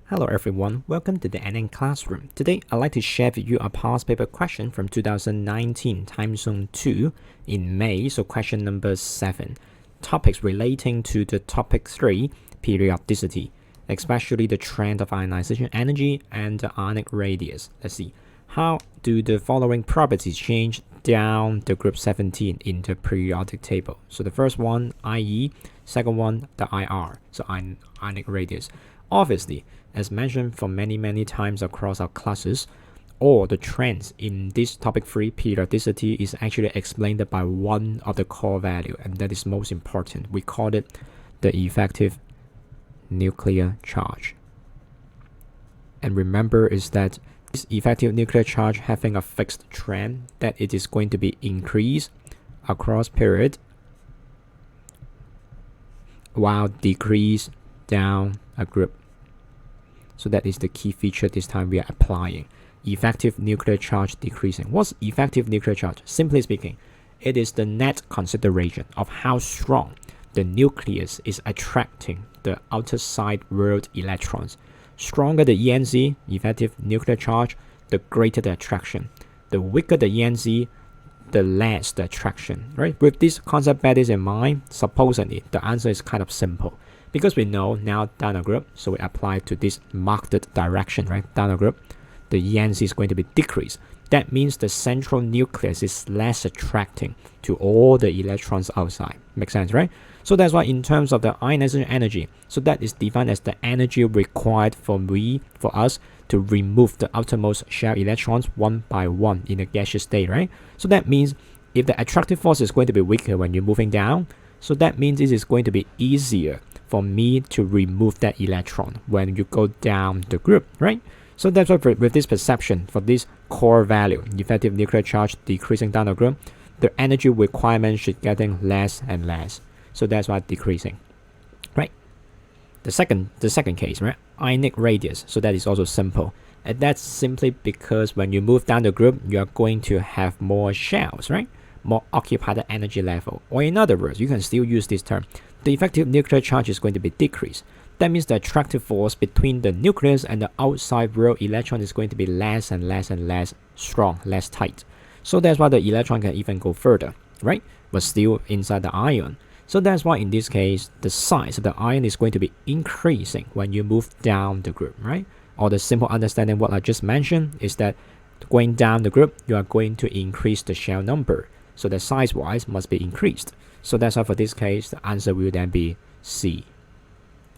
Hello everyone, welcome to the NN Classroom. Today, I'd like to share with you a past paper question from 2019, time zone 2 in May, so question number 7. Topics relating to the topic 3, periodicity, especially the trend of ionization energy and the ionic radius. Let's see, how do the following properties change down the group 17 in the periodic table? So the first one, IE, second one, the IR, so ionic radius. Obviously, as mentioned for many times across our classes, all the trends in this topic 3 periodicity is actually explained by one of the core value, and that is most important. We call it the effective nuclear charge. And remember is that this effective nuclear charge having a fixed trend that it is going to be increased across period while decrease down a group. So that is the key feature this time we are applying. Effective nuclear charge decreasing. What's effective nuclear charge? Simply speaking, it is the net consideration of how strong the nucleus is attracting the outer side world electrons. Stronger the ENZ, effective nuclear charge, the greater the attraction. The weaker the ENZ, the less the attraction, right? With this concept better in mind, supposedly the answer is kind of simple. Because we know now down a group, so we apply to this marked direction, right? Down a group, the ENZ is going to be decreased. That means the central nucleus is less attracting to all the electrons outside. Makes sense, right? So that's why in terms of the ionization energy, so that is defined as the energy required for us to remove the outermost shell electrons one by one in a gaseous state, right? So that means if the attractive force is going to be weaker when you're moving down, so that means it is going to be easier for me to remove that electron when you go down the group, right? So that's why with this perception, for this core value, effective nuclear charge decreasing down the group, the energy requirement should getting less and less. So that's why decreasing, right? The second case, right? Ionic radius. So that is also simple. And that's simply because when you move down the group, you are going to have more shells, right? More occupied energy level. Or in other words, you can still use this term. The effective nuclear charge is going to be decreased. That means the attractive force between the nucleus and the outside world electron is going to be less and less and less strong, less tight. So that's why the electron can even go further, right? But still inside the ion. So that's why in this case, the size of the ion is going to be increasing when you move down the group, right? Or the simple understanding what I just mentioned is that going down the group, you are going to increase the shell number. So the size-wise must be increased. So that's why for this case, the answer will then be C.